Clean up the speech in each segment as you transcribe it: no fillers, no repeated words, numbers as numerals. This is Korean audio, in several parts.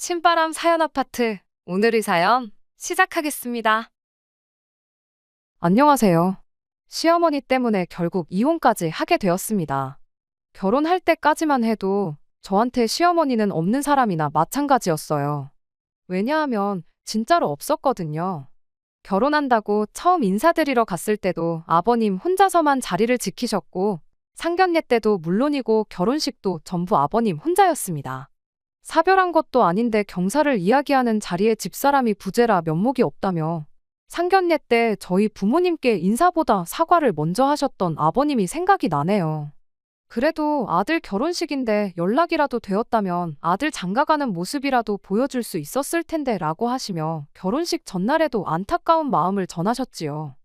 신바람 사연 아파트. 오늘의 사연 시작하겠습니다. 안녕하세요. 시어머니 때문에 결국 이혼까지 하게 되었습니다. 결혼할 때까지만 해도 저한테 시어머니는 없는 사람이나 마찬가지였어요. 왜냐하면 진짜로 없었거든요. 결혼한다고 처음 인사드리러 갔을 때도 아버님 혼자서만 자리를 지키셨고, 상견례 때도 물론이고 결혼식도 전부 아버님 혼자였습니다. 사별한 것도 아닌데 경사를 이야기하는 자리에 집사람이 부재라 면목이 없다며 상견례 때 저희 부모님께 인사보다 사과를 먼저 하셨던 아버님이 생각이 나네요. 그래도 아들 결혼식인데 연락이라도 되었다면 아들 장가가는 모습이라도 보여줄 수 있었을 텐데 라고 하시며 결혼식 전날에도 안타까운 마음을 전하셨지요.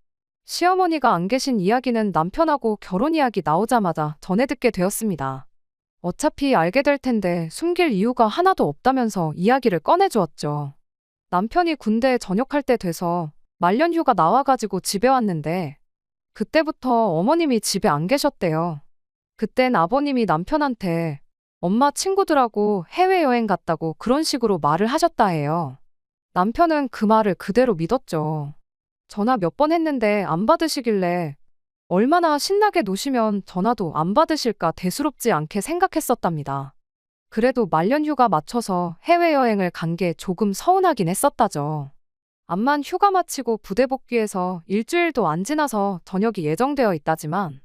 시어머니가 안 계신 이야기는 남편하고 결혼 이야기 나오자마자 전해 듣게 되었습니다. 어차피 알게 될 텐데 숨길 이유가 하나도 없다면서 이야기를 꺼내주었죠. 남편이 군대에 전역할 때 돼서 말년 휴가 나와가지고 집에 왔는데 그때부터 어머님이 집에 안 계셨대요. 그땐 아버님이 남편한테 엄마 친구들하고 해외여행 갔다고 그런 식으로 말을 하셨다 해요. 남편은 그 말을 그대로 믿었죠. 전화 몇 번 했는데 안 받으시길래 얼마나 신나게 노시면 전화도 안 받으실까 대수롭지 않게 생각했었답니다. 그래도 말년휴가 맞춰서 해외여행을 간 게 조금 서운하긴 했었다죠. 암만 휴가 마치고 부대 복귀해서 일주일도 안 지나서 전역이 예정되어 있다지만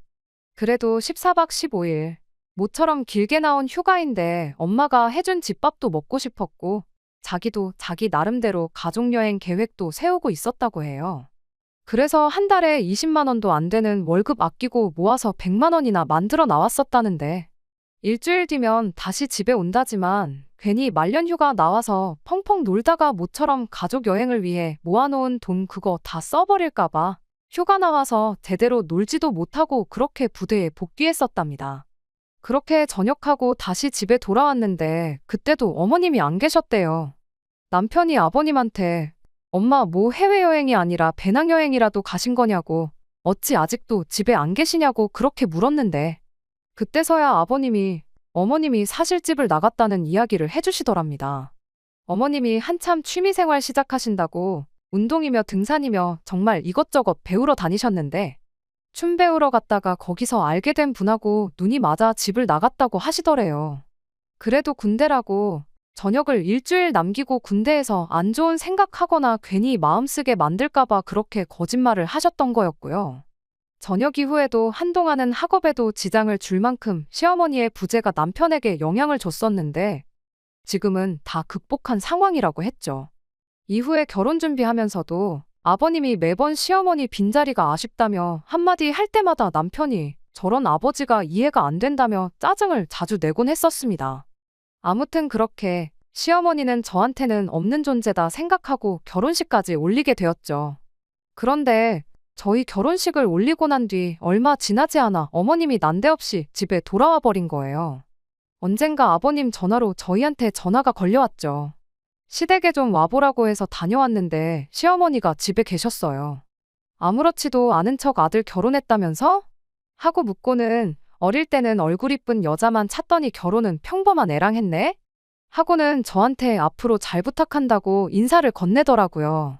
그래도 14박 15일 모처럼 길게 나온 휴가인데 엄마가 해준 집밥도 먹고 싶었고 자기도 자기 나름대로 가족여행 계획도 세우고 있었다고 해요. 그래서 한 달에 20만 원도 안 되는 월급 아끼고 모아서 100만 원이나 만들어 나왔었다는데 일주일 뒤면 다시 집에 온다지만 괜히 말년휴가 나와서 펑펑 놀다가 모처럼 가족 여행을 위해 모아놓은 돈 그거 다 써버릴까봐 휴가 나와서 제대로 놀지도 못하고 그렇게 부대에 복귀했었답니다. 그렇게 전역하고 다시 집에 돌아왔는데 그때도 어머님이 안 계셨대요. 남편이 아버님한테 엄마 뭐 해외여행이 아니라 배낭여행이라도 가신 거냐고 어찌 아직도 집에 안 계시냐고 그렇게 물었는데 그때서야 아버님이 어머님이 사실집을 나갔다는 이야기를 해주시더랍니다. 어머님이 한참 취미생활 시작하신다고 운동이며 등산이며 정말 이것저것 배우러 다니셨는데 춤 배우러 갔다가 거기서 알게 된 분하고 눈이 맞아 집을 나갔다고 하시더래요. 그래도 군대라고 전역을 일주일 남기고 군대에서 안 좋은 생각하거나 괜히 마음 쓰게 만들까봐 그렇게 거짓말을 하셨던 거였고요. 전역 이후에도 한동안은 학업에도 지장을 줄 만큼 시어머니의 부재가 남편에게 영향을 줬었는데 지금은 다 극복한 상황이라고 했죠. 이후에 결혼 준비하면서도 아버님이 매번 시어머니 빈자리가 아쉽다며 한마디 할 때마다 남편이 저런 아버지가 이해가 안 된다며 짜증을 자주 내곤 했었습니다. 아무튼 그렇게 시어머니는 저한테는 없는 존재다 생각하고 결혼식까지 올리게 되었죠. 그런데 저희 결혼식을 올리고 난 뒤 얼마 지나지 않아 어머님이 난데없이 집에 돌아와 버린 거예요. 언젠가 아버님 전화로 저희한테 전화가 걸려왔죠. 시댁에 좀 와보라고 해서 다녀왔는데 시어머니가 집에 계셨어요. 아무렇지도 않은 척 아들 결혼했다면서? 하고 묻고는 어릴 때는 얼굴 이쁜 여자만 찾더니 결혼은 평범한 애랑 했네? 하고는 저한테 앞으로 잘 부탁한다고 인사를 건네더라고요.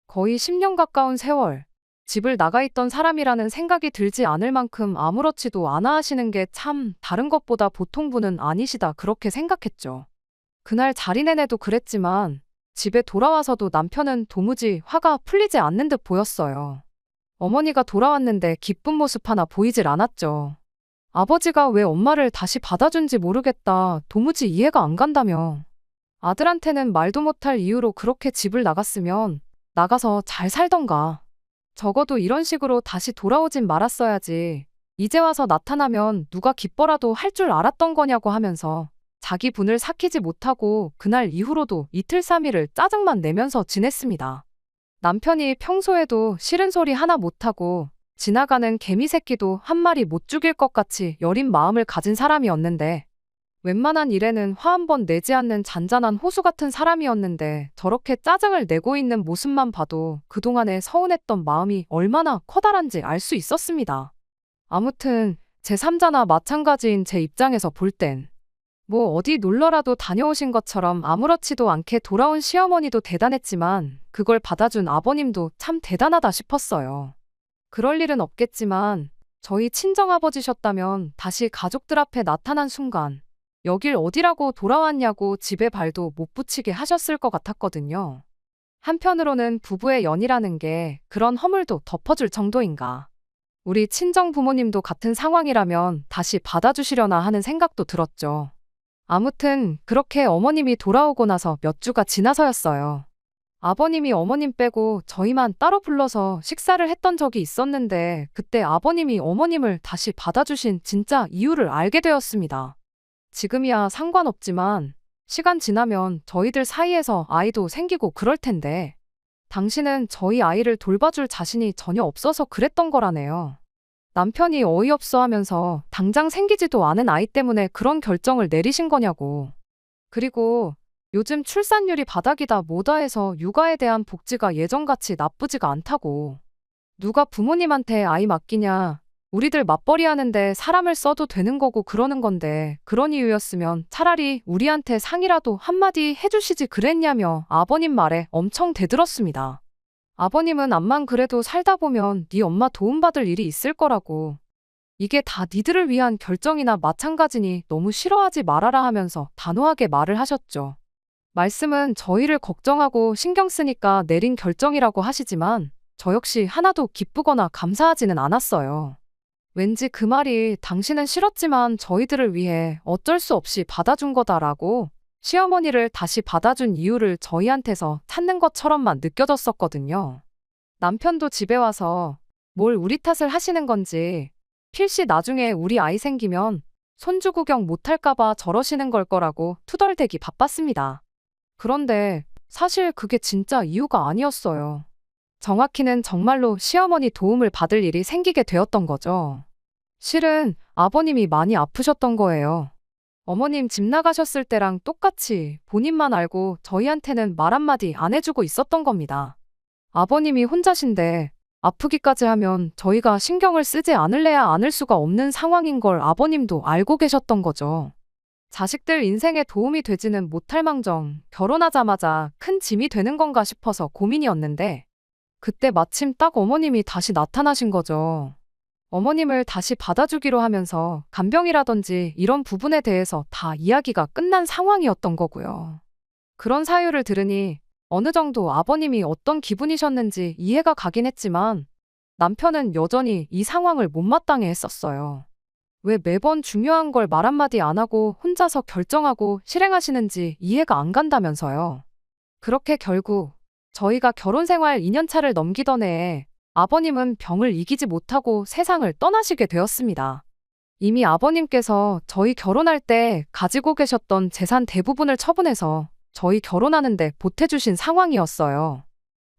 거의 10년 가까운 세월, 집을 나가 있던 사람이라는 생각이 들지 않을 만큼 아무렇지도 않아 하시는 게 참 다른 것보다 보통 분은 아니시다 그렇게 생각했죠. 그날 자리 내내도 그랬지만 집에 돌아와서도 남편은 도무지 화가 풀리지 않는 듯 보였어요. 어머니가 돌아왔는데 기쁜 모습 하나 보이질 않았죠. 아버지가 왜 엄마를 다시 받아준지 모르겠다, 도무지 이해가 안 간다며. 아들한테는 말도 못할 이유로 그렇게 집을 나갔으면 나가서 잘 살던가. 적어도 이런 식으로 다시 돌아오진 말았어야지. 이제 와서 나타나면 누가 기뻐라도 할 줄 알았던 거냐고 하면서 자기 분을 삭히지 못하고 그날 이후로도 이틀 3일을 짜증만 내면서 지냈습니다. 남편이 평소에도 싫은 소리 하나 못하고 지나가는 개미 새끼도 한 마리 못 죽일 것 같이 여린 마음을 가진 사람이었는데 웬만한 일에는 화 한 번 내지 않는 잔잔한 호수 같은 사람이었는데 저렇게 짜증을 내고 있는 모습만 봐도 그동안에 서운했던 마음이 얼마나 커다란지 알 수 있었습니다. 아무튼 제3자나 마찬가지인 제 입장에서 볼 땐 뭐 어디 놀러라도 다녀오신 것처럼 아무렇지도 않게 돌아온 시어머니도 대단했지만 그걸 받아준 아버님도 참 대단하다 싶었어요. 그럴 일은 없겠지만 저희 친정아버지셨다면 다시 가족들 앞에 나타난 순간 여길 어디라고 돌아왔냐고 집에 발도 못 붙이게 하셨을 것 같았거든요. 한편으로는 부부의 연이라는 게 그런 허물도 덮어줄 정도인가. 우리 친정 부모님도 같은 상황이라면 다시 받아주시려나 하는 생각도 들었죠. 아무튼 그렇게 어머님이 돌아오고 나서 몇 주가 지나서였어요. 아버님이 어머님 빼고 저희만 따로 불러서 식사를 했던 적이 있었는데 그때 아버님이 어머님을 다시 받아주신 진짜 이유를 알게 되었습니다. 지금이야 상관없지만 시간 지나면 저희들 사이에서 아이도 생기고 그럴 텐데 당신은 저희 아이를 돌봐줄 자신이 전혀 없어서 그랬던 거라네요. 남편이 어이없어 하면서 당장 생기지도 않은 아이 때문에 그런 결정을 내리신 거냐고. 그리고 요즘 출산율이 바닥이다 뭐다 해서 육아에 대한 복지가 예전같이 나쁘지가 않다고. 누가 부모님한테 아이 맡기냐. 우리들 맞벌이 하는데 사람을 써도 되는 거고 그러는 건데 그런 이유였으면 차라리 우리한테 상이라도 한마디 해주시지 그랬냐며 아버님 말에 엄청 대들었습니다. 아버님은 암만 그래도 살다 보면 네 엄마 도움받을 일이 있을 거라고. 이게 다 니들을 위한 결정이나 마찬가지니 너무 싫어하지 말아라 하면서 단호하게 말을 하셨죠. 말씀은 저희를 걱정하고 신경 쓰니까 내린 결정이라고 하시지만 저 역시 하나도 기쁘거나 감사하지는 않았어요. 왠지 그 말이 당신은 싫었지만 저희들을 위해 어쩔 수 없이 받아준 거다라고 시어머니를 다시 받아준 이유를 저희한테서 찾는 것처럼만 느껴졌었거든요. 남편도 집에 와서 뭘 우리 탓을 하시는 건지 필시 나중에 우리 아이 생기면 손주 구경 못할까봐 저러시는 걸 거라고 투덜대기 바빴습니다. 그런데 사실 그게 진짜 이유가 아니었어요. 정확히는 정말로 시어머니 도움을 받을 일이 생기게 되었던 거죠. 실은 아버님이 많이 아프셨던 거예요. 어머님 집 나가셨을 때랑 똑같이 본인만 알고 저희한테는 말 한마디 안 해주고 있었던 겁니다. 아버님이 혼자신데 아프기까지 하면 저희가 신경을 쓰지 않을래야 않을 수가 없는 상황인 걸 아버님도 알고 계셨던 거죠. 자식들 인생에 도움이 되지는 못할 망정 결혼하자마자 큰 짐이 되는 건가 싶어서 고민이었는데 그때 마침 딱 어머님이 다시 나타나신 거죠. 어머님을 다시 받아주기로 하면서 간병이라든지 이런 부분에 대해서 다 이야기가 끝난 상황이었던 거고요. 그런 사유를 들으니 어느 정도 아버님이 어떤 기분이셨는지 이해가 가긴 했지만 남편은 여전히 이 상황을 못마땅해 했었어요. 왜 매번 중요한 걸 말 한마디 안 하고 혼자서 결정하고 실행하시는지 이해가 안 간다면서요. 그렇게 결국 저희가 결혼 생활 2년차를 넘기던 해에 아버님은 병을 이기지 못하고 세상을 떠나시게 되었습니다. 이미 아버님께서 저희 결혼할 때 가지고 계셨던 재산 대부분을 처분해서 저희 결혼하는데 보태주신 상황이었어요.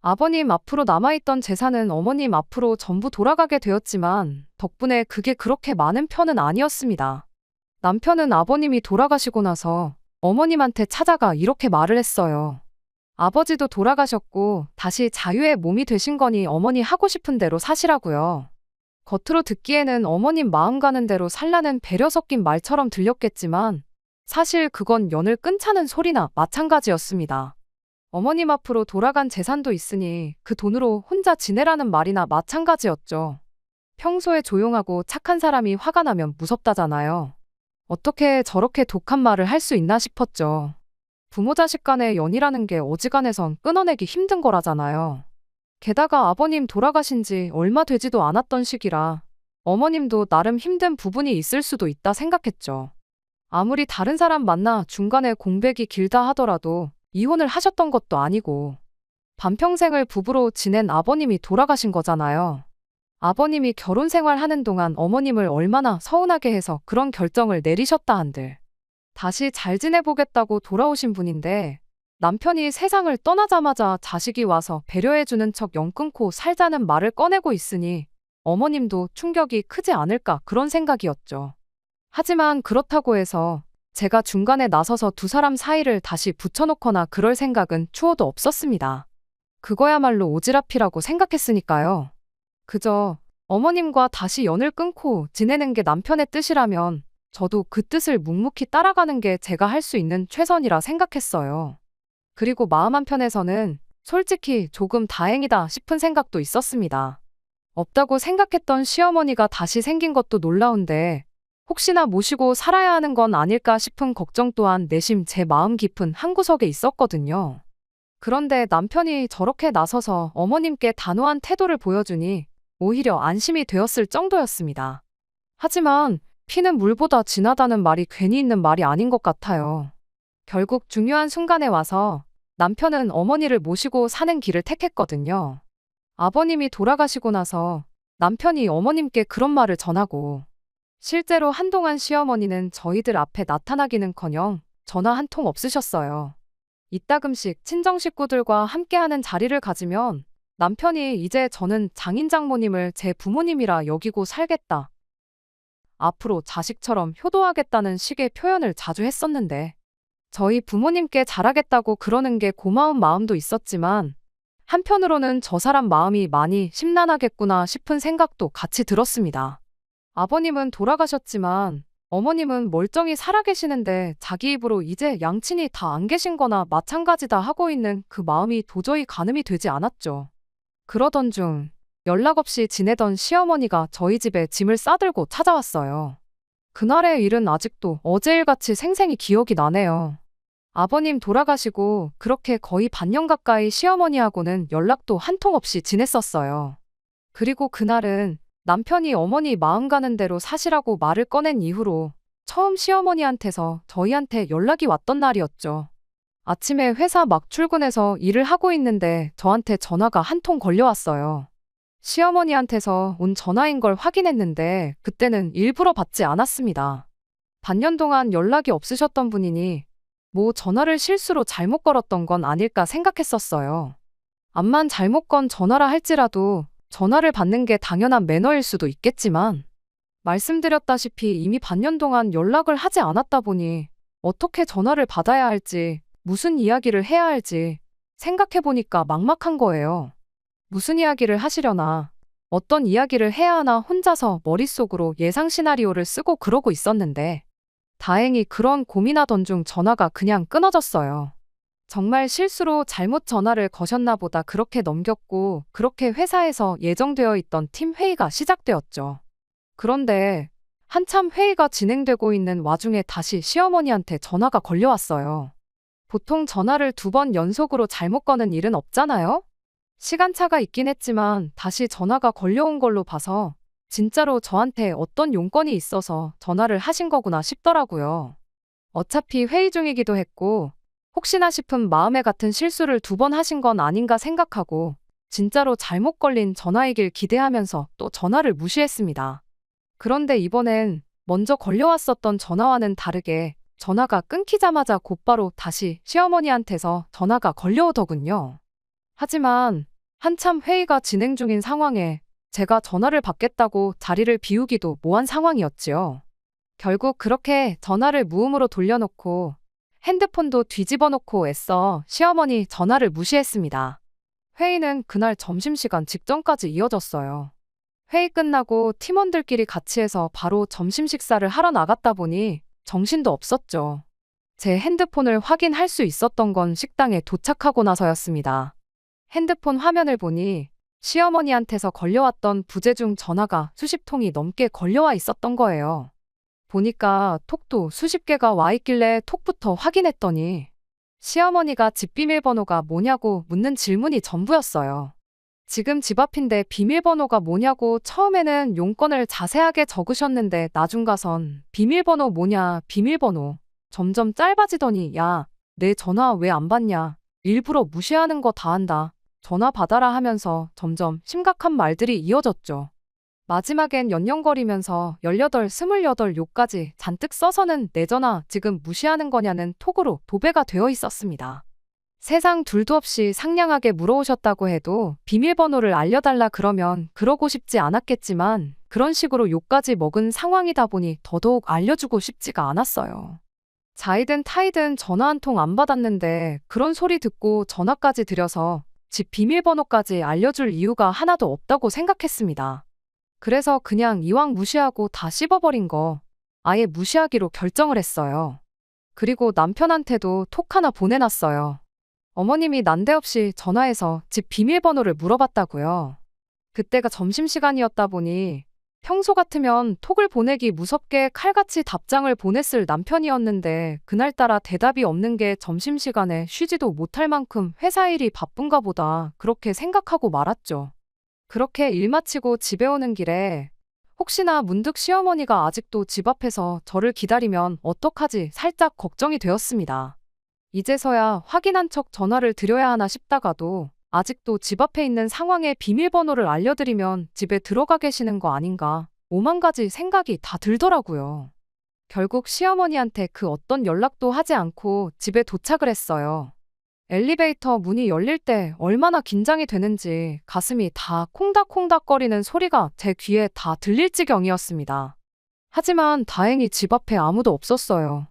아버님 앞으로 남아있던 재산은 어머님 앞으로 전부 돌아가게 되었지만 덕분에 그게 그렇게 많은 편은 아니었습니다. 남편은 아버님이 돌아가시고 나서 어머님한테 찾아가 이렇게 말을 했어요. 아버지도 돌아가셨고 다시 자유의 몸이 되신 거니 어머니 하고 싶은 대로 사시라고요. 겉으로 듣기에는 어머님 마음 가는 대로 살라는 배려 섞인 말처럼 들렸겠지만 사실 그건 연을 끊자는 소리나 마찬가지였습니다. 어머님 앞으로 돌아간 재산도 있으니 그 돈으로 혼자 지내라는 말이나 마찬가지였죠. 평소에 조용하고 착한 사람이 화가 나면 무섭다잖아요. 어떻게 저렇게 독한 말을 할 수 있나 싶었죠. 부모 자식 간의 연이라는 게 어지간해선 끊어내기 힘든 거라잖아요. 게다가 아버님 돌아가신 지 얼마 되지도 않았던 시기라 어머님도 나름 힘든 부분이 있을 수도 있다 생각했죠. 아무리 다른 사람 만나 중간에 공백이 길다 하더라도 이혼을 하셨던 것도 아니고 반평생을 부부로 지낸 아버님이 돌아가신 거잖아요. 아버님이 결혼 생활하는 동안 어머님을 얼마나 서운하게 해서 그런 결정을 내리셨다 한들 다시 잘 지내보겠다고 돌아오신 분인데 남편이 세상을 떠나자마자 자식이 와서 배려해주는 척 연 끊고 살자는 말을 꺼내고 있으니 어머님도 충격이 크지 않을까 그런 생각이었죠. 하지만 그렇다고 해서 제가 중간에 나서서 두 사람 사이를 다시 붙여놓거나 그럴 생각은 추호도 없었습니다. 그거야말로 오지랖이라고 생각했으니까요. 그저 어머님과 다시 연을 끊고 지내는 게 남편의 뜻이라면 저도 그 뜻을 묵묵히 따라가는 게 제가 할 수 있는 최선이라 생각했어요. 그리고 마음 한편에서는 솔직히 조금 다행이다 싶은 생각도 있었습니다. 없다고 생각했던 시어머니가 다시 생긴 것도 놀라운데 혹시나 모시고 살아야 하는 건 아닐까 싶은 걱정 또한 내심 제 마음 깊은 한구석에 있었거든요. 그런데 남편이 저렇게 나서서 어머님께 단호한 태도를 보여주니 오히려 안심이 되었을 정도였습니다. 하지만 피는 물보다 진하다는 말이 괜히 있는 말이 아닌 것 같아요. 결국 중요한 순간에 와서 남편은 어머니를 모시고 사는 길을 택했거든요. 아버님이 돌아가시고 나서 남편이 어머님께 그런 말을 전하고 실제로 한동안 시어머니는 저희들 앞에 나타나기는커녕 전화 한 통 없으셨어요. 이따금씩 친정 식구들과 함께하는 자리를 가지면 남편이 이제 저는 장인 장모님을 제 부모님이라 여기고 살겠다. 앞으로 자식처럼 효도하겠다는 식의 표현을 자주 했었는데 저희 부모님께 잘하겠다고 그러는 게 고마운 마음도 있었지만 한편으로는 저 사람 마음이 많이 심란하겠구나 싶은 생각도 같이 들었습니다. 아버님은 돌아가셨지만 어머님은 멀쩡히 살아계시는데 자기 입으로 이제 양친이 다 안 계신 거나 마찬가지다 하고 있는 그 마음이 도저히 가늠이 되지 않았죠. 그러던 중 연락 없이 지내던 시어머니가 저희 집에 짐을 싸들고 찾아왔어요. 그날의 일은 아직도 어제 일같이 생생히 기억이 나네요. 아버님 돌아가시고 그렇게 거의 반년 가까이 시어머니하고는 연락도 한 통 없이 지냈었어요. 그리고 그날은 남편이 어머니 마음 가는 대로 사시라고 말을 꺼낸 이후로 처음 시어머니한테서 저희한테 연락이 왔던 날이었죠. 아침에 회사 막 출근해서 일을 하고 있는데 저한테 전화가 한 통 걸려왔어요. 시어머니한테서 온 전화인 걸 확인했는데 그때는 일부러 받지 않았습니다. 반년 동안 연락이 없으셨던 분이니 뭐 전화를 실수로 잘못 걸었던 건 아닐까 생각했었어요. 암만 잘못 건 전화라 할지라도 전화를 받는 게 당연한 매너일 수도 있겠지만 말씀드렸다시피 이미 반년 동안 연락을 하지 않았다 보니 어떻게 전화를 받아야 할지 무슨 이야기를 해야 할지 생각해보니까 막막한 거예요. 무슨 이야기를 하시려나 어떤 이야기를 해야 하나 혼자서 머릿속으로 예상 시나리오를 쓰고 그러고 있었는데 다행히 그런 고민하던 중 전화가 그냥 끊어졌어요. 정말 실수로 잘못 전화를 거셨나 보다 그렇게 넘겼고 그렇게 회사에서 예정되어 있던 팀 회의가 시작되었죠. 그런데 한참 회의가 진행되고 있는 와중에 다시 시어머니한테 전화가 걸려왔어요. 보통 전화를 2번 연속으로 잘못 거는 일은 없잖아요? 시간차가 있긴 했지만 다시 전화가 걸려온 걸로 봐서 진짜로 저한테 어떤 용건이 있어서 전화를 하신 거구나 싶더라고요. 어차피 회의 중이기도 했고 혹시나 싶은 마음에 같은 실수를 2번 하신 건 아닌가 생각하고 진짜로 잘못 걸린 전화이길 기대하면서 또 전화를 무시했습니다. 그런데 이번엔 먼저 걸려왔었던 전화와는 다르게 전화가 끊기자마자 곧바로 다시 시어머니한테서 전화가 걸려오더군요. 하지만 한참 회의가 진행 중인 상황에 제가 전화를 받겠다고 자리를 비우기도 뭐한 상황이었지요. 결국 그렇게 전화를 무음으로 돌려놓고 핸드폰도 뒤집어 놓고 애써 시어머니 전화를 무시했습니다. 회의는 그날 점심시간 직전까지 이어졌어요. 회의 끝나고 팀원들끼리 같이 해서 바로 점심 식사를 하러 나갔다 보니 정신도 없었죠. 제 핸드폰을 확인할 수 있었던 건 식당에 도착하고 나서였습니다. 핸드폰 화면을 보니 시어머니한테서 걸려왔던 부재중 전화가 수십 통이 넘게 걸려와 있었던 거예요. 보니까 톡도 수십 개가 와 있길래 톡부터 확인했더니 시어머니가 집 비밀번호가 뭐냐고 묻는 질문이 전부였어요. 지금 집 앞인데 비밀번호가 뭐냐고 처음에는 용건을 자세하게 적으셨는데 나중 가선 비밀번호 뭐냐 비밀번호 점점 짧아지더니 야, 내 전화 왜 안 받냐 일부러 무시하는 거 다 한다 전화 받아라 하면서 점점 심각한 말들이 이어졌죠. 마지막엔 연연거리면서 18, 28 욕까지 잔뜩 써서는 내 전화 지금 무시하는 거냐는 톡으로 도배가 되어 있었습니다. 세상 둘도 없이 상냥하게 물어오셨다고 해도 비밀번호를 알려달라 그러면 그러고 싶지 않았겠지만 그런 식으로 욕까지 먹은 상황이다 보니 더더욱 알려주고 싶지가 않았어요. 자이든 타이든 전화 한 통 안 받았는데 그런 소리 듣고 전화까지 드려서 집 비밀번호까지 알려줄 이유가 하나도 없다고 생각했습니다. 그래서 그냥 이왕 무시하고 다 씹어버린 거 아예 무시하기로 결정을 했어요. 그리고 남편한테도 톡 하나 보내놨어요. 어머님이 난데없이 전화해서 집 비밀번호를 물어봤다고요. 그때가 점심시간이었다 보니 평소 같으면 톡을 보내기 무섭게 칼같이 답장을 보냈을 남편이었는데 그날따라 대답이 없는 게 점심시간에 쉬지도 못할 만큼 회사 일이 바쁜가 보다 그렇게 생각하고 말았죠. 그렇게 일 마치고 집에 오는 길에 혹시나 문득 시어머니가 아직도 집 앞에서 저를 기다리면 어떡하지 살짝 걱정이 되었습니다. 이제서야 확인한 척 전화를 드려야 하나 싶다가도 아직도 집 앞에 있는 상황의 비밀번호를 알려드리면 집에 들어가 계시는 거 아닌가 오만 가지 생각이 다 들더라고요. 결국 시어머니한테 그 어떤 연락도 하지 않고 집에 도착을 했어요. 엘리베이터 문이 열릴 때 얼마나 긴장이 되는지 가슴이 다 콩닥콩닥거리는 소리가 제 귀에 다 들릴 지경이었습니다. 하지만 다행히 집 앞에 아무도 없었어요.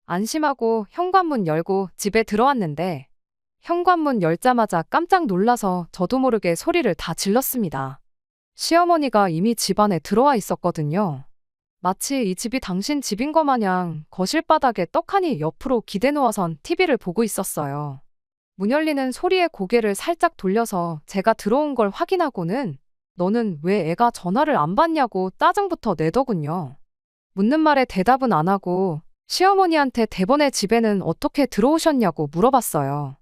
안심하고 현관문 열고 집에 들어왔는데 현관문 열자마자 깜짝 놀라서 저도 모르게 소리를 다 질렀습니다. 시어머니가 이미 집 안에 들어와 있었거든요. 마치 이 집이 당신 집인 것 마냥 거실 바닥에 떡하니 옆으로 기대 누워선 TV를 보고 있었어요. 문 열리는 소리에 고개를 살짝 돌려서 제가 들어온 걸 확인하고는 너는 왜 애가 전화를 안 받냐고 짜증부터 내더군요. 묻는 말에 대답은 안 하고 시어머니한테 대번에 집에는 어떻게 들어오셨냐고 물어봤어요.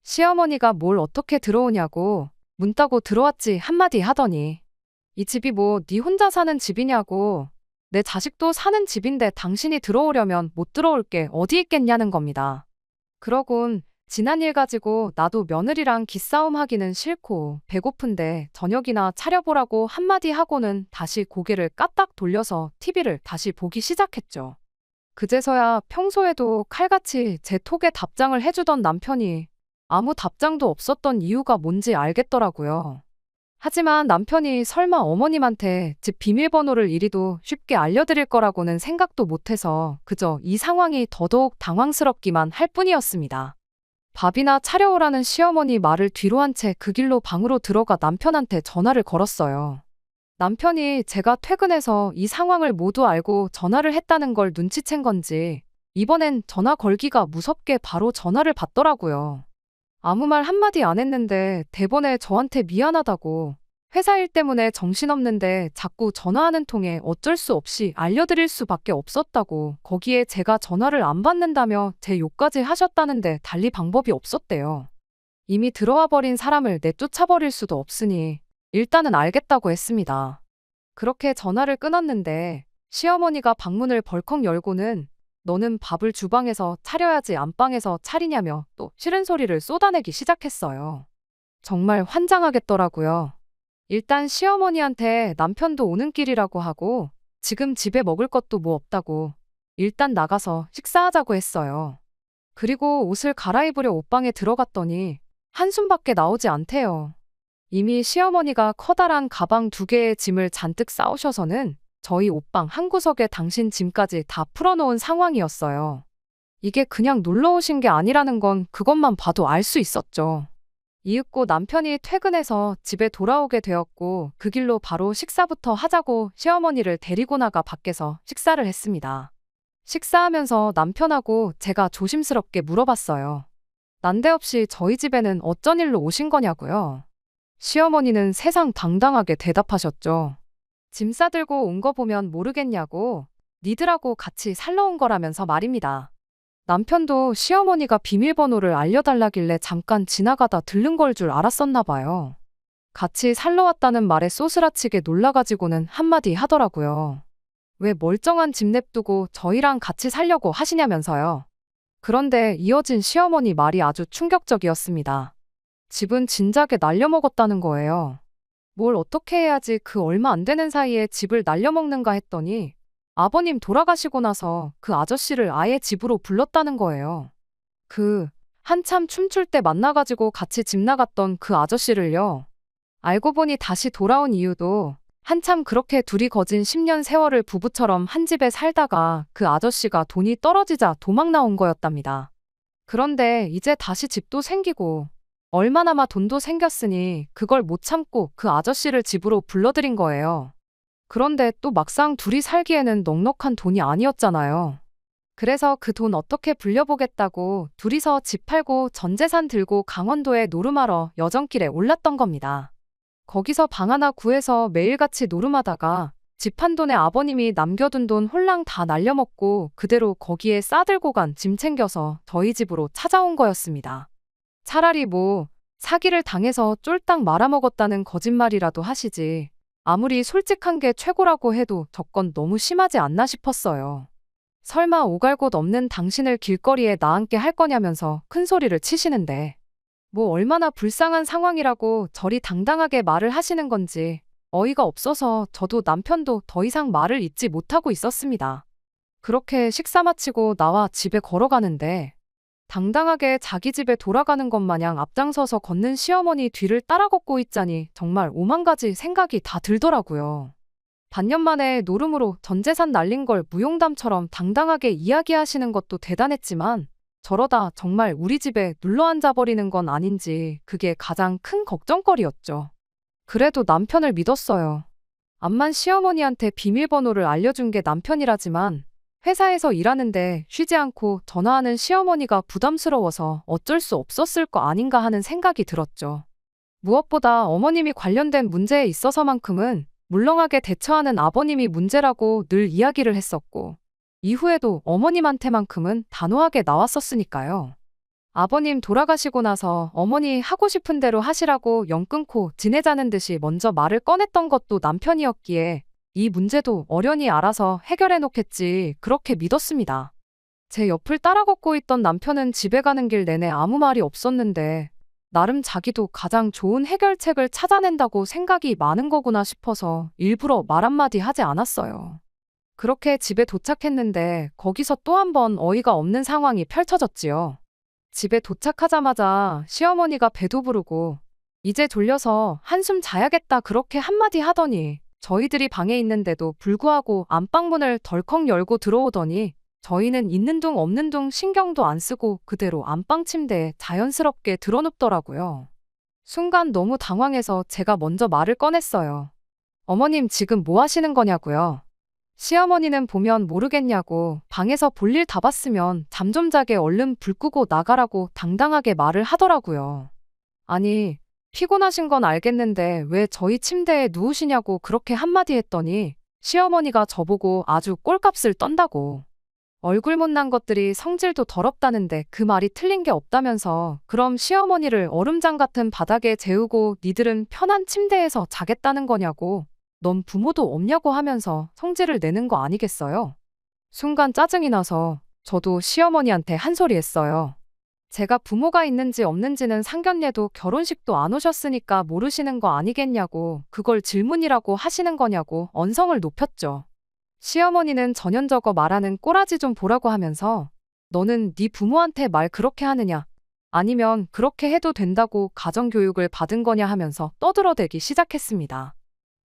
시어머니가 뭘 어떻게 들어오냐고 문 따고 들어왔지 한마디 하더니 이 집이 뭐 네 혼자 사는 집이냐고 내 자식도 사는 집인데 당신이 들어오려면 못 들어올 게 어디 있겠냐는 겁니다. 그러곤 지난 일 가지고 나도 며느리랑 기싸움 하기는 싫고 배고픈데 저녁이나 차려보라고 한마디 하고는 다시 고개를 까딱 돌려서 TV를 다시 보기 시작했죠. 그제서야 평소에도 칼같이 제 톡에 답장을 해주던 남편이 아무 답장도 없었던 이유가 뭔지 알겠더라고요. 하지만 남편이 설마 어머님한테 집 비밀번호를 이리도 쉽게 알려드릴 거라고는 생각도 못해서 그저 이 상황이 더더욱 당황스럽기만 할 뿐이었습니다. 밥이나 차려오라는 시어머니 말을 뒤로 한 채 그 길로 방으로 들어가 남편한테 전화를 걸었어요. 남편이 제가 퇴근해서 이 상황을 모두 알고 전화를 했다는 걸 눈치챈 건지 이번엔 전화 걸기가 무섭게 바로 전화를 받더라고요. 아무 말 한마디 안 했는데 대번에 저한테 미안하다고 회사 일 때문에 정신없는데 자꾸 전화하는 통에 어쩔 수 없이 알려드릴 수밖에 없었다고 거기에 제가 전화를 안 받는다며 제 욕까지 하셨다는데 달리 방법이 없었대요. 이미 들어와 버린 사람을 내쫓아버릴 수도 없으니 일단은 알겠다고 했습니다. 그렇게 전화를 끊었는데 시어머니가 방문을 벌컥 열고는 너는 밥을 주방에서 차려야지 안방에서 차리냐며 또 싫은 소리를 쏟아내기 시작했어요. 정말 환장하겠더라고요. 일단 시어머니한테 남편도 오는 길이라고 하고 지금 집에 먹을 것도 뭐 없다고 일단 나가서 식사하자고 했어요. 그리고 옷을 갈아입으려 옷방에 들어갔더니 한숨밖에 나오지 않대요. 이미 시어머니가 커다란 가방 2개의 짐을 잔뜩 싸오셔서는 저희 옷방 한 구석에 당신 짐까지 다 풀어놓은 상황이었어요. 이게 그냥 놀러 오신 게 아니라는 건 그것만 봐도 알 수 있었죠. 이윽고 남편이 퇴근해서 집에 돌아오게 되었고 그 길로 바로 식사부터 하자고 시어머니를 데리고 나가 밖에서 식사를 했습니다. 식사하면서 남편하고 제가 조심스럽게 물어봤어요. 난데없이 저희 집에는 어쩐 일로 오신 거냐고요. 시어머니는 세상당당하게 대답하셨죠. 짐 싸들고 온 거 보면 모르겠냐고 니들하고 같이 살러 온 거라면서 말입니다. 남편도 시어머니가 비밀번호를 알려달라길래 잠깐 지나가다 들른 걸 줄 알았었나 봐요. 같이 살러 왔다는 말에 쏘스라치게 놀라가지고는 한마디 하더라고요. 왜 멀쩡한 집 냅두고 저희랑 같이 살려고 하시냐면서요. 그런데 이어진 시어머니 말이 아주 충격적이었습니다. 집은 진작에 날려먹었다는 거예요. 뭘 어떻게 해야지 그 얼마 안 되는 사이에 집을 날려먹는가 했더니 아버님 돌아가시고 나서 그 아저씨를 아예 집으로 불렀다는 거예요. 한참 춤출 때 만나가지고 같이 집 나갔던 그 아저씨를요. 알고 보니 다시 돌아온 이유도 한참 그렇게 둘이 거진 10년 세월을 부부처럼 한 집에 살다가 그 아저씨가 돈이 떨어지자 도망 나온 거였답니다. 그런데 이제 다시 집도 생기고 얼마나마 돈도 생겼으니 그걸 못 참고 그 아저씨를 집으로 불러들인 거예요. 그런데 또 막상 둘이 살기에는 넉넉한 돈이 아니었잖아요. 그래서 그 돈 어떻게 불려보겠다고 둘이서 집 팔고 전 재산 들고 강원도에 노름하러 여정길에 올랐던 겁니다. 거기서 방 하나 구해서 매일같이 노름하다가 집 한 돈에 아버님이 남겨둔 돈 홀랑 다 날려먹고 그대로 거기에 싸들고 간 짐 챙겨서 저희 집으로 찾아온 거였습니다. 차라리 뭐 사기를 당해서 쫄딱 말아먹었다는 거짓말이라도 하시지. 아무리 솔직한 게 최고라고 해도 저건 너무 심하지 않나 싶었어요. 설마 오갈 곳 없는 당신을 길거리에 나앉게 할 거냐면서 큰 소리를 치시는데 뭐 얼마나 불쌍한 상황이라고 저리 당당하게 말을 하시는 건지 어이가 없어서 저도 남편도 더 이상 말을 잇지 못하고 있었습니다. 그렇게 식사 마치고 나와 집에 걸어가는데 당당하게 자기 집에 돌아가는 것 마냥 앞장서서 걷는 시어머니 뒤를 따라 걷고 있자니 정말 오만 가지 생각이 다 들더라고요. 반년 만에 노름으로 전 재산 날린 걸 무용담처럼 당당하게 이야기하시는 것도 대단했지만 저러다 정말 우리 집에 눌러앉아 버리는 건 아닌지 그게 가장 큰 걱정거리였죠. 그래도 남편을 믿었어요. 암만 시어머니한테 비밀번호를 알려준 게 남편이라지만 회사에서 일하는데 쉬지 않고 전화하는 시어머니가 부담스러워서 어쩔 수 없었을 거 아닌가 하는 생각이 들었죠. 무엇보다 어머님이 관련된 문제에 있어서만큼은 물렁하게 대처하는 아버님이 문제라고 늘 이야기를 했었고 이후에도 어머님한테만큼은 단호하게 나왔었으니까요. 아버님 돌아가시고 나서 어머니 하고 싶은 대로 하시라고 연 끊고 지내자는 듯이 먼저 말을 꺼냈던 것도 남편이었기에 이 문제도 어련히 알아서 해결해 놓겠지 그렇게 믿었습니다. 제 옆을 따라 걷고 있던 남편은 집에 가는 길 내내 아무 말이 없었는데 나름 자기도 가장 좋은 해결책을 찾아낸다고 생각이 많은 거구나 싶어서 일부러 말 한마디 하지 않았어요. 그렇게 집에 도착했는데 거기서 또 한 번 어이가 없는 상황이 펼쳐졌지요. 집에 도착하자마자 시어머니가 배도 부르고 이제 졸려서 한숨 자야겠다 그렇게 한마디 하더니 저희들이 방에 있는데도 불구하고 안방문을 덜컥 열고 들어오더니 저희는 있는 둥 없는 둥 신경도 안 쓰고 그대로 안방 침대에 자연스럽게 드러눕더라고요. 순간 너무 당황해서 제가 먼저 말을 꺼냈어요. 어머님 지금 뭐 하시는 거냐고요? 시어머니는 보면 모르겠냐고 방에서 볼일 다 봤으면 잠 좀 자게 얼른 불 끄고 나가라고 당당하게 말을 하더라고요. 아니 피곤하신 건 알겠는데 왜 저희 침대에 누우시냐고 그렇게 한마디 했더니 시어머니가 저보고 아주 꼴값을 떤다고. 얼굴 못난 것들이 성질도 더럽다는데 그 말이 틀린 게 없다면서 그럼 시어머니를 얼음장 같은 바닥에 재우고 니들은 편한 침대에서 자겠다는 거냐고. 넌 부모도 없냐고 하면서 성질을 내는 거 아니겠어요? 순간 짜증이 나서 저도 시어머니한테 한 소리 했어요. 제가 부모가 있는지 없는지는 상견례도 결혼식도 안 오셨으니까 모르시는 거 아니겠냐고 그걸 질문이라고 하시는 거냐고 언성을 높였죠. 시어머니는 전연저거 말하는 꼬라지 좀 보라고 하면서 너는 네 부모한테 말 그렇게 하느냐 아니면 그렇게 해도 된다고 가정교육을 받은 거냐 하면서 떠들어대기 시작했습니다.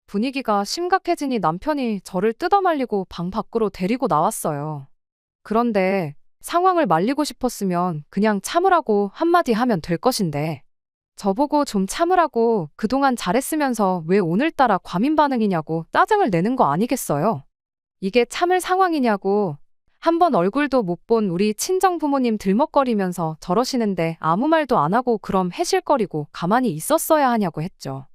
분위기가 심각해지니 남편이 저를 뜯어말리고 방 밖으로 데리고 나왔어요. 그런데 상황을 말리고 싶었으면 그냥 참으라고 한마디 하면 될 것인데 저보고 좀 참으라고 그동안 잘했으면서 왜 오늘따라 과민 반응이냐고 짜증을 내는 거 아니겠어요? 이게 참을 상황이냐고. 한번 얼굴도 못 본 우리 친정 부모님 들먹거리면서 저러시는데 아무 말도 안 하고 그럼 해실거리고 가만히 있었어야 하냐고 했죠.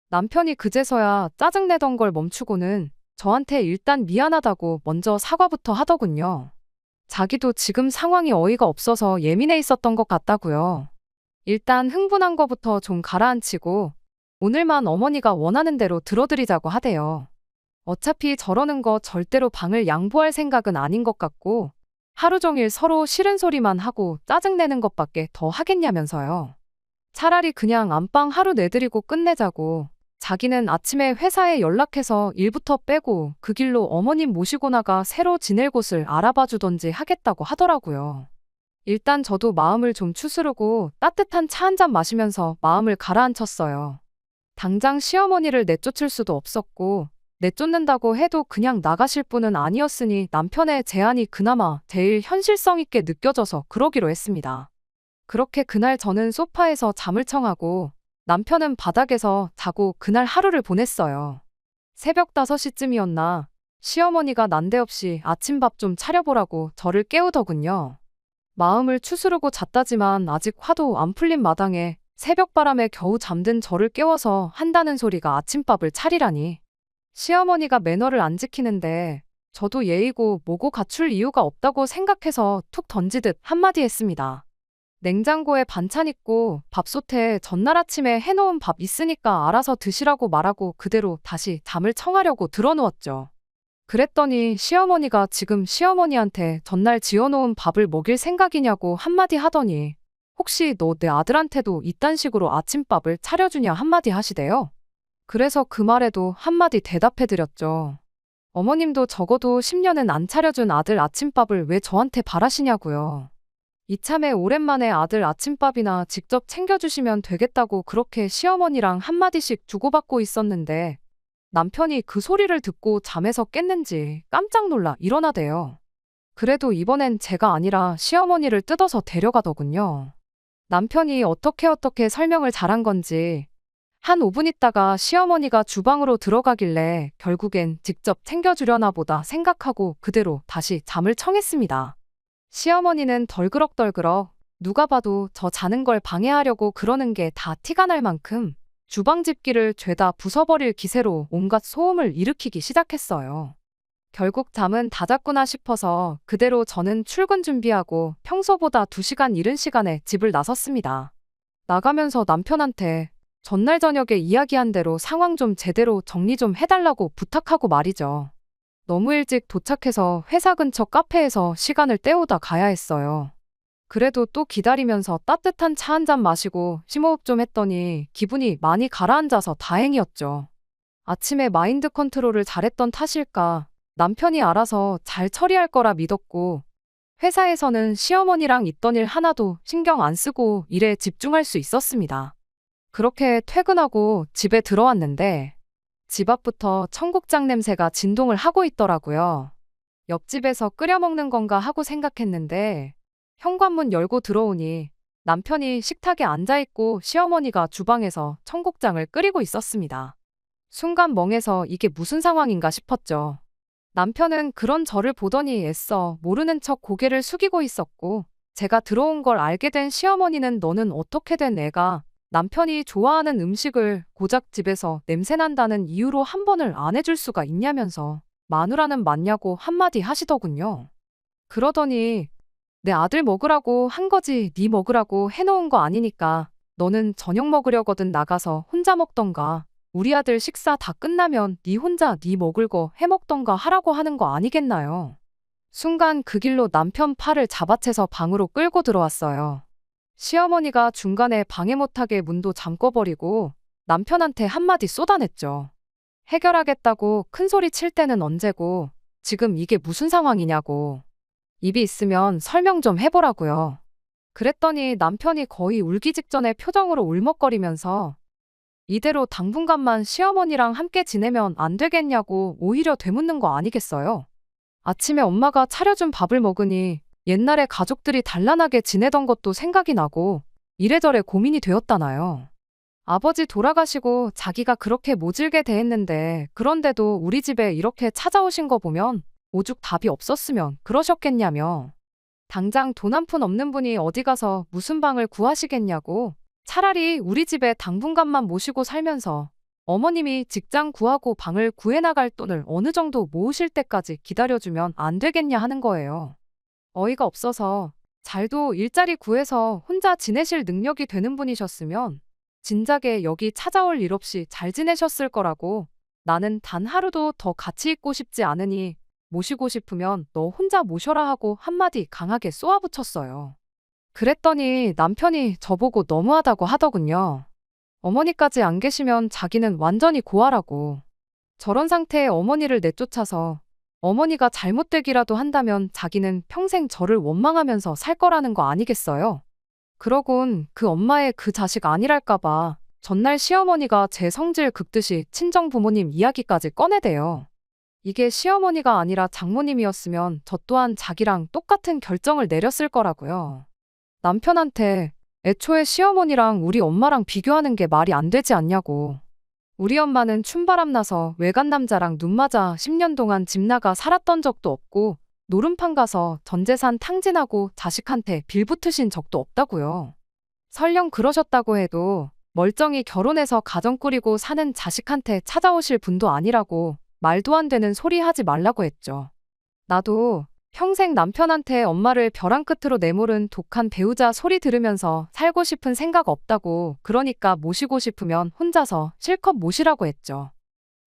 남편이 그제서야 짜증내던 걸 멈추고는 저한테 일단 미안하다고 먼저 사과부터 하더군요. 자기도 지금 상황이 어이가 없어서 예민해 있었던 것 같다고요. 일단 흥분한 거부터 좀 가라앉히고 오늘만 어머니가 원하는 대로 들어드리자고 하대요. 어차피 저러는 거 절대로 방을 양보할 생각은 아닌 것 같고 하루 종일 서로 싫은 소리만 하고 짜증내는 것밖에 더 하겠냐면서요. 차라리 그냥 안방 하루 내드리고 끝내자고. 자기는 아침에 회사에 연락해서 일부터 빼고 그 길로 어머님 모시고 나가 새로 지낼 곳을 알아봐 주던지 하겠다고 하더라고요. 일단 저도 마음을 좀 추스르고 따뜻한 차 한 잔 마시면서 마음을 가라앉혔어요. 당장 시어머니를 내쫓을 수도 없었고 내쫓는다고 해도 그냥 나가실 분은 아니었으니 남편의 제안이 그나마 제일 현실성 있게 느껴져서 그러기로 했습니다. 그렇게 그날 저는 소파에서 잠을 청하고 남편은 바닥에서 자고 그날 하루를 보냈어요. 새벽 5시쯤이었나 시어머니가 난데없이 아침밥 좀 차려보라고 저를 깨우더군요. 마음을 추스르고 잤다지만 아직 화도 안 풀린 마당에 새벽바람에 겨우 잠든 저를 깨워서 한다는 소리가 아침밥을 차리라니. 시어머니가 매너를 안 지키는데 저도 예의고 뭐고 갖출 이유가 없다고 생각해서 툭 던지듯 한마디 했습니다. 냉장고에 반찬 있고 밥솥에 전날 아침에 해놓은 밥 있으니까 알아서 드시라고 말하고 그대로 다시 잠을 청하려고 들어누웠죠. 그랬더니 시어머니가 지금 시어머니한테 전날 지어놓은 밥을 먹일 생각이냐고 한마디 하더니 혹시 너 내 아들한테도 이딴 식으로 아침밥을 차려주냐 한마디 하시대요. 그래서 그 말에도 한마디 대답해드렸죠. 어머님도 적어도 10년은 안 차려준 아들 아침밥을 왜 저한테 바라시냐고요. 이참에 오랜만에 아들 아침밥이나 직접 챙겨주시면 되겠다고 그렇게 시어머니랑 한마디씩 주고받고 있었는데 남편이 그 소리를 듣고 잠에서 깼는지 깜짝 놀라 일어나대요. 그래도 이번엔 제가 아니라 시어머니를 뜯어서 데려가더군요. 남편이 어떻게 설명을 잘한 건지 한 5분 있다가 시어머니가 주방으로 들어가길래 결국엔 직접 챙겨주려나 보다 생각하고 그대로 다시 잠을 청했습니다. 시어머니는 덜그럭덜그럭 누가 봐도 저 자는 걸 방해하려고 그러는 게 다 티가 날 만큼 주방 집기를 죄다 부숴버릴 기세로 온갖 소음을 일으키기 시작했어요. 결국 잠은 다 잤구나 싶어서 그대로 저는 출근 준비하고 평소보다 2시간 이른 시간에 집을 나섰습니다. 나가면서 남편한테 전날 저녁에 이야기한 대로 상황 좀 제대로 정리 좀 해달라고 부탁하고 말이죠. 너무 일찍 도착해서 회사 근처 카페에서 시간을 때우다 가야 했어요. 그래도 또 기다리면서 따뜻한 차 한 잔 마시고 심호흡 좀 했더니 기분이 많이 가라앉아서 다행이었죠. 아침에 마인드 컨트롤을 잘했던 탓일까 남편이 알아서 잘 처리할 거라 믿었고 회사에서는 시어머니랑 있던 일 하나도 신경 안 쓰고 일에 집중할 수 있었습니다. 그렇게 퇴근하고 집에 들어왔는데 집 앞부터 청국장 냄새가 진동을 하고 있더라고요. 옆집에서 끓여 먹는 건가 하고 생각했는데 현관문 열고 들어오니 남편이 식탁에 앉아있고 시어머니가 주방에서 청국장을 끓이고 있었습니다. 순간 멍해서 이게 무슨 상황인가 싶었죠. 남편은 그런 저를 보더니 애써 모르는 척 고개를 숙이고 있었고 제가 들어온 걸 알게 된 시어머니는 너는 어떻게 된 애가 남편이 좋아하는 음식을 고작 집에서 냄새난다는 이유로 한 번을 안 해줄 수가 있냐면서 마누라는 맞냐고 한마디 하시더군요. 그러더니 내 아들 먹으라고 한 거지 네 먹으라고 해놓은 거 아니니까 너는 저녁 먹으려거든 나가서 혼자 먹던가 우리 아들 식사 다 끝나면 네 혼자 네 먹을 거 해먹던가 하라고 하는 거 아니겠나요? 순간 그 길로 남편 팔을 잡아채서 방으로 끌고 들어왔어요. 시어머니가 중간에 방해 못하게 문도 잠궈버리고 남편한테 한마디 쏟아냈죠. 해결하겠다고 큰 소리 칠 때는 언제고 지금 이게 무슨 상황이냐고. 입이 있으면 설명 좀 해보라고요. 그랬더니 남편이 거의 울기 직전의 표정으로 울먹거리면서 이대로 당분간만 시어머니랑 함께 지내면 안 되겠냐고 오히려 되묻는 거 아니겠어요? 아침에 엄마가 차려준 밥을 먹으니 옛날에 가족들이 단란하게 지내던 것도 생각이 나고 이래저래 고민이 되었다나요. 아버지 돌아가시고 자기가 그렇게 모질게 대했는데 그런데도 우리 집에 이렇게 찾아오신 거 보면 오죽 답이 없었으면 그러셨겠냐며. 당장 돈 한 푼 없는 분이 어디 가서 무슨 방을 구하시겠냐고. 차라리 우리 집에 당분간만 모시고 살면서 어머님이 직장 구하고 방을 구해나갈 돈을 어느 정도 모으실 때까지 기다려주면 안 되겠냐 하는 거예요. 어이가 없어서 잘도 일자리 구해서 혼자 지내실 능력이 되는 분이셨으면 진작에 여기 찾아올 일 없이 잘 지내셨을 거라고. 나는 단 하루도 더 같이 있고 싶지 않으니 모시고 싶으면 너 혼자 모셔라 하고 한마디 강하게 쏘아붙였어요. 그랬더니 남편이 저보고 너무하다고 하더군요. 어머니까지 안 계시면 자기는 완전히 고아라고. 저런 상태에 어머니를 내쫓아서 어머니가 잘못되기라도 한다면 자기는 평생 저를 원망하면서 살 거라는 거 아니겠어요? 그러곤 그 엄마의 그 자식 아니랄까봐 전날 시어머니가 제 성질 긁듯이 친정 부모님 이야기까지 꺼내대요. 이게 시어머니가 아니라 장모님이었으면 저 또한 자기랑 똑같은 결정을 내렸을 거라고요. 남편한테 애초에 시어머니랑 우리 엄마랑 비교하는 게 말이 안 되지 않냐고. 우리 엄마는 춤바람 나서 외간 남자랑 눈 맞아 10년 동안 집 나가 살았던 적도 없고 노름판 가서 전 재산 탕진하고 자식한테 빌붙으신 적도 없다고요. 설령 그러셨다고 해도 멀쩡히 결혼해서 가정 꾸리고 사는 자식한테 찾아오실 분도 아니라고 말도 안 되는 소리 하지 말라고 했죠. 나도 평생 남편한테 엄마를 벼랑 끝으로 내모른 독한 배우자 소리 들으면서 살고 싶은 생각 없다고, 그러니까 모시고 싶으면 혼자서 실컷 모시라고 했죠.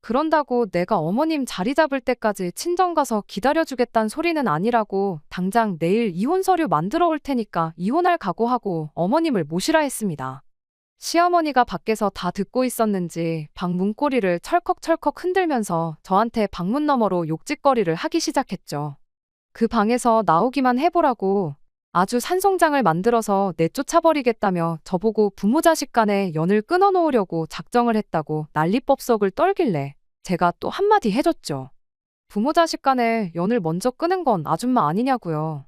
그런다고 내가 어머님 자리 잡을 때까지 친정 가서 기다려주겠단 소리는 아니라고 당장 내일 이혼 서류 만들어 올 테니까 이혼할 각오하고 어머님을 모시라 했습니다. 시어머니가 밖에서 다 듣고 있었는지 방 문고리를 철컥철컥 흔들면서 저한테 방문 너머로 욕짓거리를 하기 시작했죠. 그 방에서 나오기만 해보라고 아주 산송장을 만들어서 내쫓아버리겠다며 저보고 부모 자식 간에 연을 끊어놓으려고 작정을 했다고 난리법석을 떨길래 제가 또 한마디 해줬죠. 부모 자식 간에 연을 먼저 끊은 건 아줌마 아니냐고요.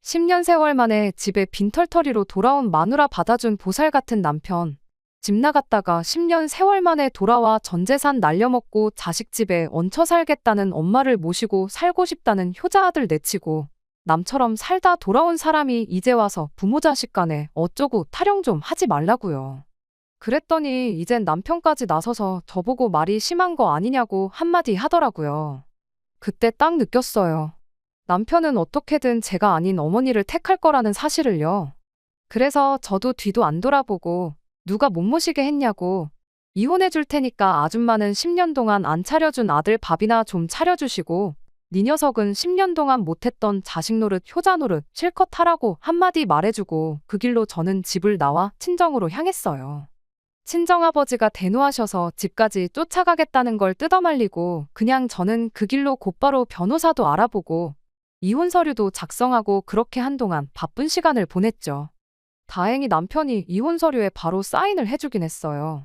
10년 세월 만에 집에 빈털터리로 돌아온 마누라 받아준 보살 같은 남편. 집 나갔다가 10년 세월 만에 돌아와 전 재산 날려먹고 자식 집에 얹혀 살겠다는 엄마를 모시고 살고 싶다는 효자 아들 내치고 남처럼 살다 돌아온 사람이 이제 와서 부모 자식 간에 어쩌고 타령 좀 하지 말라고요. 그랬더니 이젠 남편까지 나서서 저보고 말이 심한 거 아니냐고 한마디 하더라고요. 그때 딱 느꼈어요. 남편은 어떻게든 제가 아닌 어머니를 택할 거라는 사실을요. 그래서 저도 뒤도 안 돌아보고 누가 못 모시게 했냐고 이혼해 줄 테니까 아줌마는 10년 동안 안 차려준 아들 밥이나 좀 차려주시고 네 녀석은 10년 동안 못했던 자식 노릇 효자 노릇 실컷 하라고 한마디 말해주고 그 길로 저는 집을 나와 친정으로 향했어요. 친정아버지가 대노하셔서 집까지 쫓아가겠다는 걸 뜯어말리고 그냥 저는 그 길로 곧바로 변호사도 알아보고 이혼 서류도 작성하고 그렇게 한동안 바쁜 시간을 보냈죠. 다행히 남편이 이혼 서류에 바로 사인을 해주긴 했어요.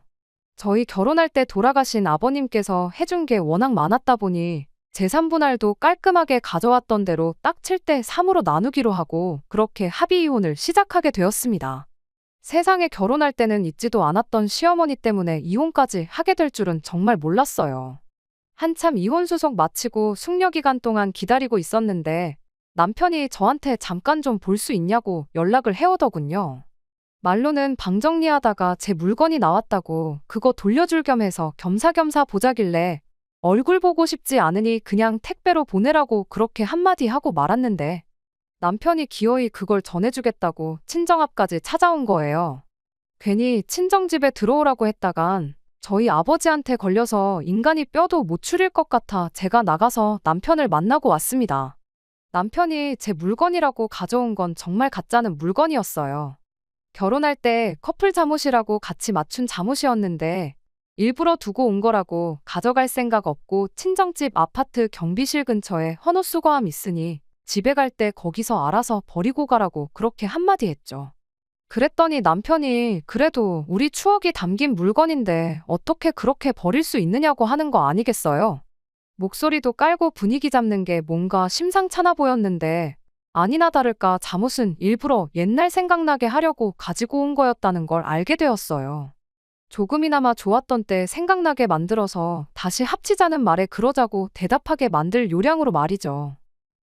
저희 결혼할 때 돌아가신 아버님께서 해준 게 워낙 많았다 보니 재산 분할도 깔끔하게 가져왔던 대로 딱 7대 3으로 나누기로 하고 그렇게 합의 이혼을 시작하게 되었습니다. 세상에 결혼할 때는 있지도 않았던 시어머니 때문에 이혼까지 하게 될 줄은 정말 몰랐어요. 한참 이혼 소송 마치고 숙려 기간 동안 기다리고 있었는데 남편이 저한테 잠깐 좀 볼 수 있냐고 연락을 해오더군요. 말로는 방 정리하다가 제 물건이 나왔다고 그거 돌려줄 겸 해서 겸사겸사 보자길래 얼굴 보고 싶지 않으니 그냥 택배로 보내라고 그렇게 한마디 하고 말았는데 남편이 기어이 그걸 전해주겠다고 친정 앞까지 찾아온 거예요. 괜히 친정집에 들어오라고 했다간 저희 아버지한테 걸려서 인간이 뼈도 못 추릴 것 같아 제가 나가서 남편을 만나고 왔습니다. 남편이 제 물건이라고 가져온 건 정말 가짜는 물건이었어요. 결혼할 때 커플 잠옷이라고 같이 맞춘 잠옷이었는데 일부러 두고 온 거라고 가져갈 생각 없고 친정집 아파트 경비실 근처에 헌옷수거함 있으니 집에 갈 때 거기서 알아서 버리고 가라고 그렇게 한마디 했죠. 그랬더니 남편이 그래도 우리 추억이 담긴 물건인데 어떻게 그렇게 버릴 수 있느냐고 하는 거 아니겠어요? 목소리도 깔고 분위기 잡는 게 뭔가 심상찮아 보였는데 아니나 다를까 잠옷은 일부러 옛날 생각나게 하려고 가지고 온 거였다는 걸 알게 되었어요. 조금이나마 좋았던 때 생각나게 만들어서 다시 합치자는 말에 그러자고 대답하게 만들 요량으로 말이죠.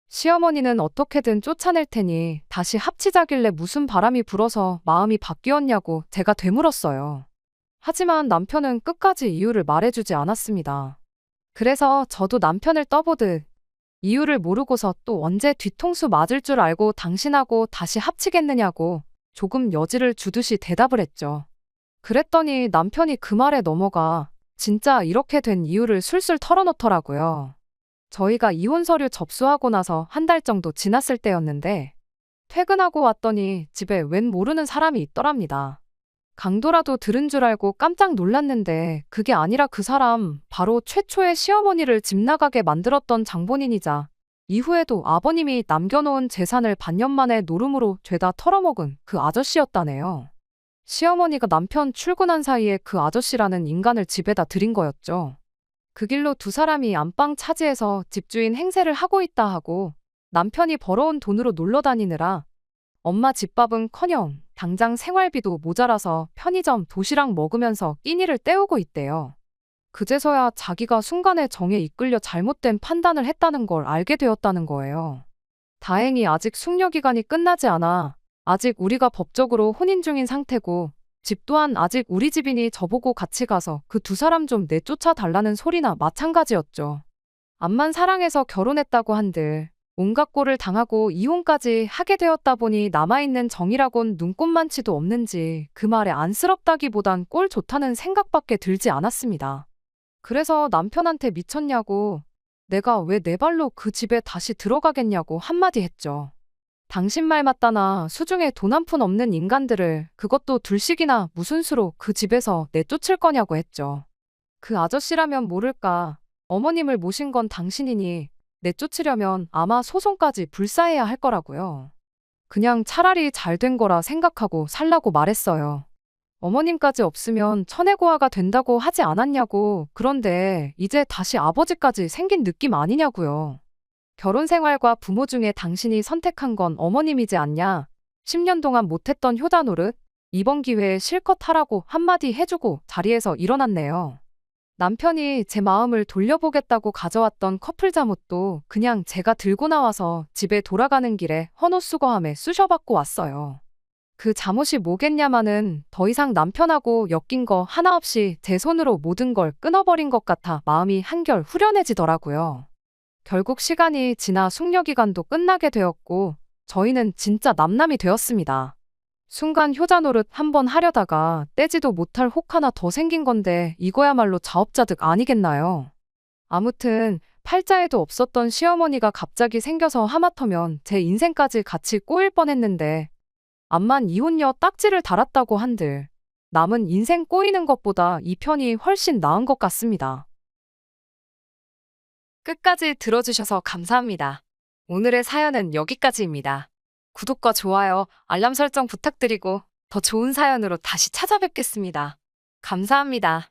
시어머니는 어떻게든 쫓아낼 테니 다시 합치자길래 무슨 바람이 불어서 마음이 바뀌었냐고 제가 되물었어요. 하지만 남편은 끝까지 이유를 말해주지 않았습니다. 그래서 저도 남편을 떠보듯 이유를 모르고서 또 언제 뒤통수 맞을 줄 알고 당신하고 다시 합치겠느냐고 조금 여지를 주듯이 대답을 했죠. 그랬더니 남편이 그 말에 넘어가 진짜 이렇게 된 이유를 술술 털어놓더라고요. 저희가 이혼 서류 접수하고 나서 한 달 정도 지났을 때였는데 퇴근하고 왔더니 집에 웬 모르는 사람이 있더랍니다. 강도라도 들은 줄 알고 깜짝 놀랐는데 그게 아니라 그 사람 바로 최초의 시어머니를 집 나가게 만들었던 장본인이자 이후에도 아버님이 남겨놓은 재산을 반년 만에 노름으로 죄다 털어먹은 그 아저씨였다네요. 시어머니가 남편 출근한 사이에 그 아저씨라는 인간을 집에다 들인 거였죠. 그 길로 두 사람이 안방 차지해서 집주인 행세를 하고 있다 하고 남편이 벌어온 돈으로 놀러 다니느라 엄마 집밥은커녕 당장 생활비도 모자라서 편의점 도시락 먹으면서 끼니를 때우고 있대요. 그제서야 자기가 순간의 정에 이끌려 잘못된 판단을 했다는 걸 알게 되었다는 거예요. 다행히 아직 숙려 기간이 끝나지 않아 아직 우리가 법적으로 혼인 중인 상태고 집 또한 아직 우리 집이니 저보고 같이 가서 그 두 사람 좀 내쫓아 달라는 소리나 마찬가지였죠. 암만 사랑해서 결혼했다고 한들 온갖 꼴을 당하고 이혼까지 하게 되었다 보니 남아있는 정이라곤 눈꼽만치도 없는지 그 말에 안쓰럽다기보단 꼴 좋다는 생각밖에 들지 않았습니다. 그래서 남편한테 미쳤냐고 내가 왜 내 발로 그 집에 다시 들어가겠냐고 한마디 했죠. 당신 말 맞다나 수중에 돈 한 푼 없는 인간들을 그것도 둘씩이나 무슨 수로 그 집에서 내쫓을 거냐고 했죠. 그 아저씨라면 모를까. 어머님을 모신 건 당신이니 내쫓으려면 아마 소송까지 불사해야 할 거라고요. 그냥 차라리 잘 된 거라 생각하고 살라고 말했어요. 어머님까지 없으면 천혜고아가 된다고 하지 않았냐고. 그런데 이제 다시 아버지까지 생긴 느낌 아니냐고요. 결혼 생활과 부모 중에 당신이 선택한 건 어머님이지 않냐. 10년 동안 못했던 효자 노릇 이번 기회에 실컷 하라고 한마디 해주고 자리에서 일어났네요. 남편이 제 마음을 돌려보겠다고 가져왔던 커플 잠옷도 그냥 제가 들고 나와서 집에 돌아가는 길에 헌옷수거함에 쑤셔받고 왔어요. 그 잠옷이 뭐겠냐마는 더 이상 남편하고 엮인 거 하나 없이 제 손으로 모든 걸 끊어버린 것 같아 마음이 한결 후련해지더라고요. 결국 시간이 지나 숙려기간도 끝나게 되었고 저희는 진짜 남남이 되었습니다. 순간 효자 노릇 한번 하려다가 떼지도 못할 혹 하나 더 생긴 건데 이거야말로 자업자득 아니겠나요? 아무튼 팔자에도 없었던 시어머니가 갑자기 생겨서 하마터면 제 인생까지 같이 꼬일 뻔했는데 암만 이혼녀 딱지를 달았다고 한들 남은 인생 꼬이는 것보다 이 편이 훨씬 나은 것 같습니다. 끝까지 들어주셔서 감사합니다. 오늘의 사연은 여기까지입니다. 구독과 좋아요, 알람 설정 부탁드리고 더 좋은 사연으로 다시 찾아뵙겠습니다. 감사합니다.